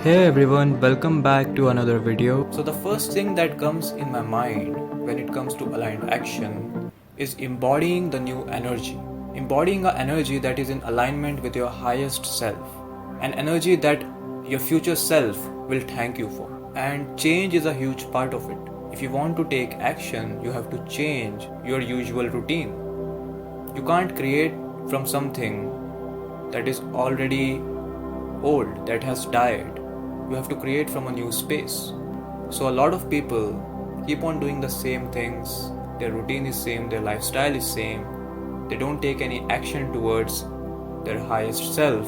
Hey everyone, welcome back to another video. So the first thing that comes in my mind when it comes to aligned action is embodying the new energy. Embodying an energy that is in alignment with your highest self. An energy that your future self will thank you for. And change is a huge part of it. If you want to take action, you have to change your usual routine. You can't create from something that is already old, that has died. You have to create from a new space. So a lot of people keep on doing the same things. Their routine is same, their lifestyle is same. They don't take any action towards their highest self,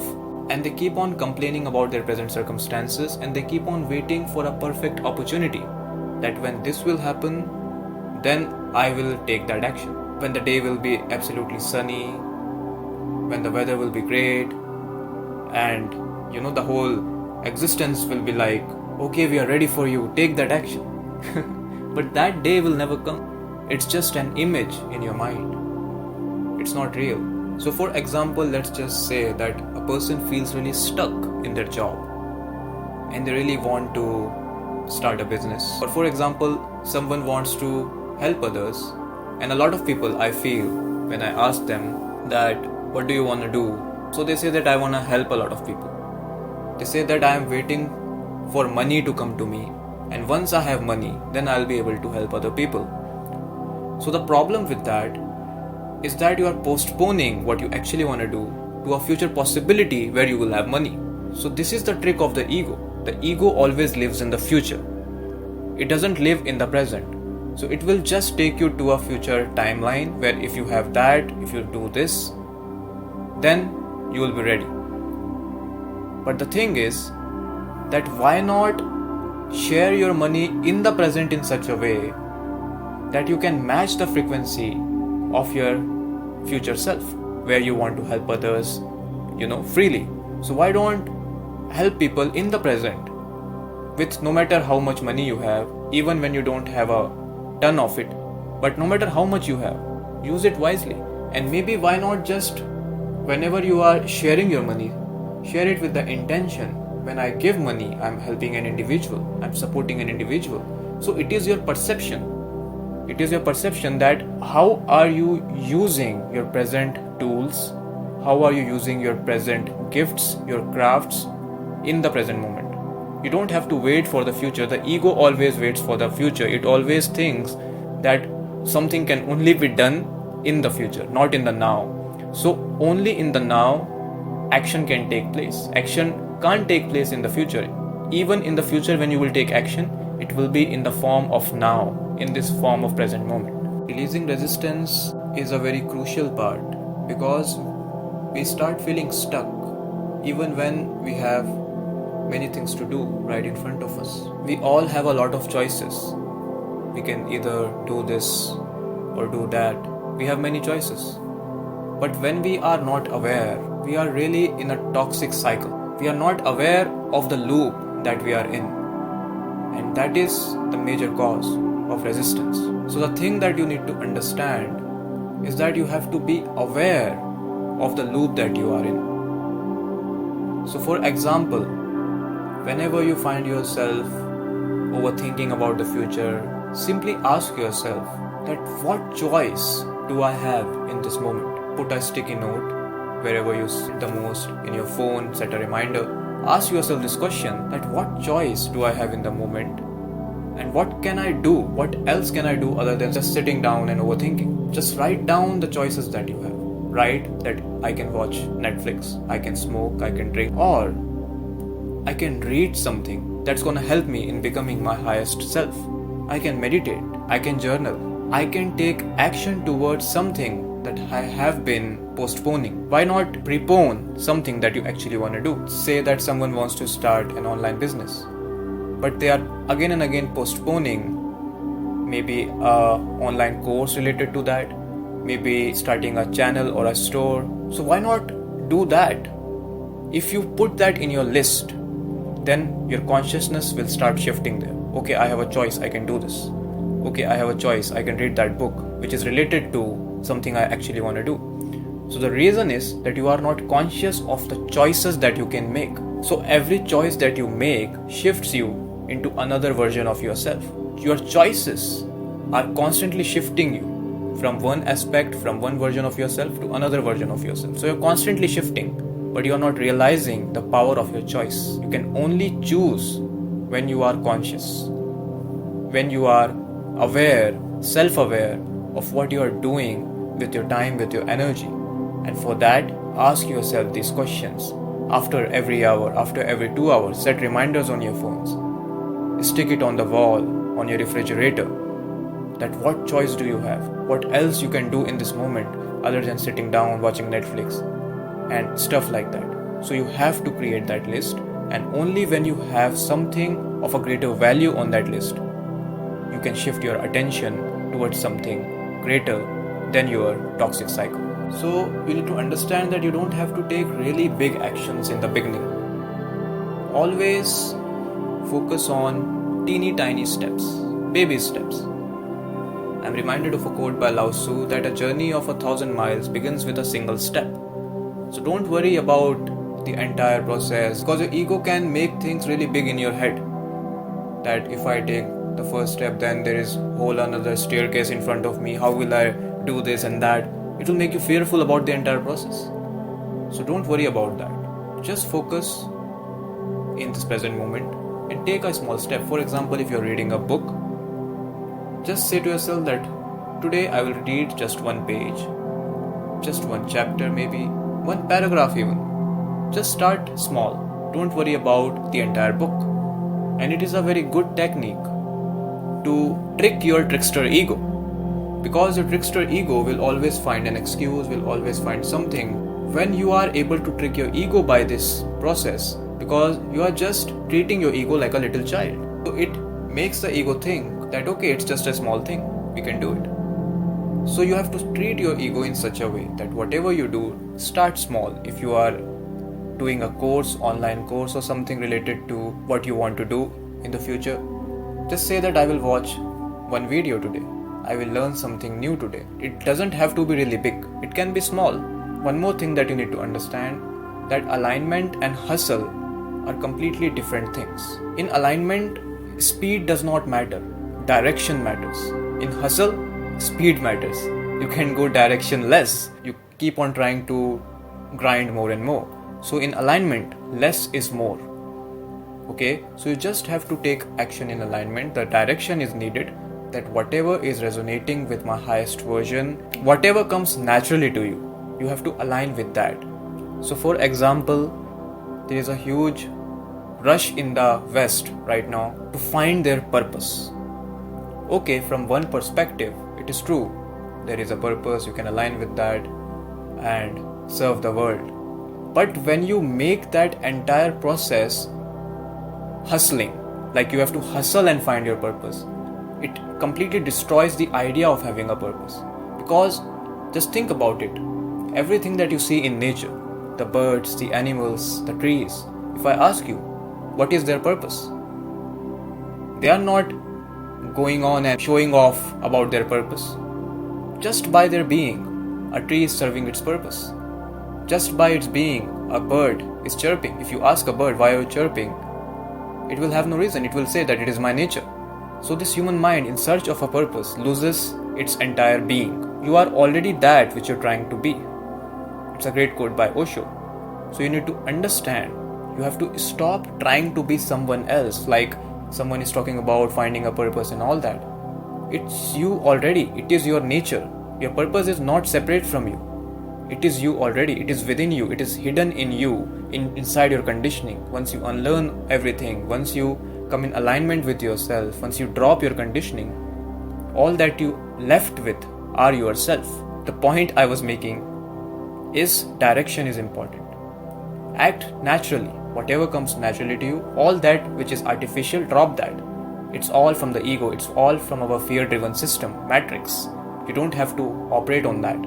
and they keep on complaining about their present circumstances, and they keep on waiting for a perfect opportunity that when this will happen, then I will take that action. When the day will be absolutely sunny, when the weather will be great, and the whole existence will be like, okay, we are ready for you, take that action. But that day will never come. It's just an image in your mind. It's not real. So for example, let's just say that a person feels really stuck in their job and they really want to start a business. Or for example, someone wants to help others, and a lot of people, I feel, when I ask them that what do you want to do, so they say that I want to help a lot of people. They say that I am waiting for money to come to me, and once I have money, then I'll be able to help other people. So the problem with that is that you are postponing what you actually want to do to a future possibility where you will have money. So this is the trick of the ego. The ego always lives in the future. It doesn't live in the present. So it will just take you to a future timeline where if you have that, if you do this, then you will be ready. But the thing is that why not share your money in the present in such a way that you can match the frequency of your future self, where you want to help others, freely. So why don't help people in the present with no matter how much money you have, even when you don't have a ton of it, but no matter how much you have, use it wisely. And maybe why not just whenever you are sharing your money, share it with the intention, when I give money, I'm helping an individual, I'm supporting an individual. So it is your perception. It is your perception that how are you using your present tools, how are you using your present gifts, your crafts in the present moment. You don't have to wait for the future. The ego always waits for the future. It always thinks that something can only be done in the future, not in the now. So only in the now action can take place. Action can't take place in the future. Even in the future, when you will take action, it will be in the form of now, in this form of present moment. Releasing resistance is a very crucial part, because we start feeling stuck even when we have many things to do right in front of us. We all have a lot of choices. We can either do this or do that. We have many choices. But when we are not aware, we are really in a toxic cycle. We are not aware of the loop that we are in. And that is the major cause of resistance. So the thing that you need to understand is that you have to be aware of the loop that you are in. So for example, whenever you find yourself overthinking about the future, simply ask yourself that what choice do I have in this moment? Put a sticky note wherever you sit the most, in your phone, set a reminder. Ask yourself this question, that what choice do I have in the moment? And what can I do? What else can I do other than just sitting down and overthinking? Just write down the choices that you have. Write that I can watch Netflix, I can smoke, I can drink, or I can read something that's gonna help me in becoming my highest self. I can meditate, I can journal, I can take action towards something that I have been postponing. Why not prepone something that you actually want to do? Say that someone wants to start an online business, but they are again and again postponing maybe a online course related to that, maybe starting a channel or a store. So why not do that? If you put that in your list, then your consciousness will start shifting there. Okay, I have a choice, I can do this. Okay, I have a choice, I can read that book which is related to something I actually want to do. So the reason is that you are not conscious of the choices that you can make. So every choice that you make shifts you into another version of yourself. Your choices are constantly shifting you from one aspect, from one version of yourself to another version of yourself. So you're constantly shifting, but you're not realizing the power of your choice. You can only choose when you are conscious, when you are aware, self-aware of what you are doing with your time, with your energy. And for that, ask yourself these questions. After every hour, after every 2 hours, set reminders on your phones. Stick it on the wall, on your refrigerator. That what choice do you have? What else you can do in this moment other than sitting down, watching Netflix and stuff like that. So you have to create that list, and only when you have something of a greater value on that list, you can shift your attention towards something greater than your toxic cycle. So you need to understand that you don't have to take really big actions in the beginning. Always focus on teeny tiny steps, baby steps. I'm reminded of a quote by Lao Tzu that a journey of 1,000 miles begins with a single step. So don't worry about the entire process, because your ego can make things really big in your head. That if I take the first step, then there is whole another staircase in front of me. How will I do this and that? It will make you fearful about the entire process. So don't worry about that. Just focus in this present moment and take a small step. For example, if you're reading a book, just say to yourself that today I will read just one page, just one chapter, maybe one paragraph even. Just start small. Don't worry about the entire book. And it is a very good technique to trick your trickster ego, because your trickster ego will always find an excuse, will always find something. When you are able to trick your ego by this process, because you are just treating your ego like a little child, so it makes the ego think that okay, it's just a small thing, we can do it. So you have to treat your ego in such a way that whatever you do, start small. If you are doing a course, online course or something related to what you want to do in the future, just say that I will watch one video today, I will learn something new today. It doesn't have to be really big, it can be small. One more thing that you need to understand, that alignment and hustle are completely different things. In alignment, speed does not matter, direction matters. In hustle, speed matters. You can go directionless, you keep on trying to grind more and more. So in alignment, less is more. Okay, so you just have to take action in alignment. The direction is needed, that whatever is resonating with my highest version, whatever comes naturally to you, you have to align with that. So for example, there is a huge rush in the West right now to find their purpose. Okay, from one perspective, it is true. There is a purpose, you can align with that and serve the world. But when you make that entire process hustling, like you have to hustle and find your purpose, it completely destroys the idea of having a purpose. Because just think about it. Everything that you see in nature, the birds, the animals, the trees, if I ask you, what is their purpose? They are not going on and showing off about their purpose. Just by their being, a tree is serving its purpose. Just by its being, a bird is chirping. If you ask a bird, why are you chirping? It will have no reason. It will say that it is my nature. So this human mind in search of a purpose loses its entire being. You are already that which you're trying to be. It's a great quote by Osho. So you need to understand, you have to stop trying to be someone else, like someone is talking about finding a purpose and all that. It's you already. It is your nature. Your purpose is not separate from you. It is you already. It is within you. It is hidden in you, inside your conditioning. Once you unlearn everything, once you come in alignment with yourself, once you drop your conditioning, all that you left with are yourself. The point I was making is direction is important. Act naturally. Whatever comes naturally to you, all that which is artificial, drop that. It's all from the ego. It's all from our fear-driven system, matrix. You don't have to operate on that.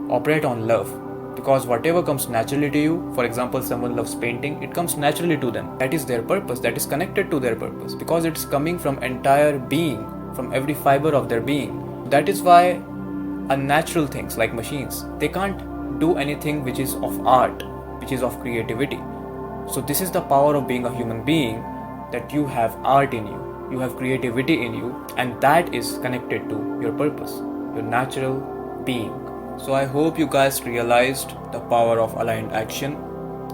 Operate on love. Because whatever comes naturally to you, for example, someone loves painting, it comes naturally to them. That is their purpose. That is connected to their purpose. Because it's coming from entire being, from every fiber of their being. That is why unnatural things like machines, they can't do anything which is of art, which is of creativity. So this is the power of being a human being, that you have art in you, you have creativity in you, and that is connected to your purpose, your natural being. So I hope you guys realized the power of aligned action.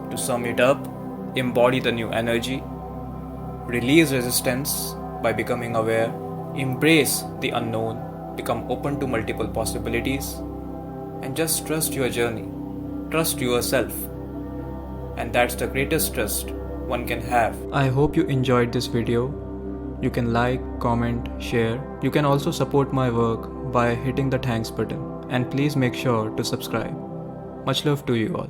To sum it up, embody the new energy, release resistance by becoming aware, embrace the unknown, become open to multiple possibilities, and just trust your journey. Trust yourself. And that's the greatest trust one can have. I hope you enjoyed this video. You can like, comment, share. You can also support my work by hitting the thanks button. And please make sure to subscribe. Much love to you all.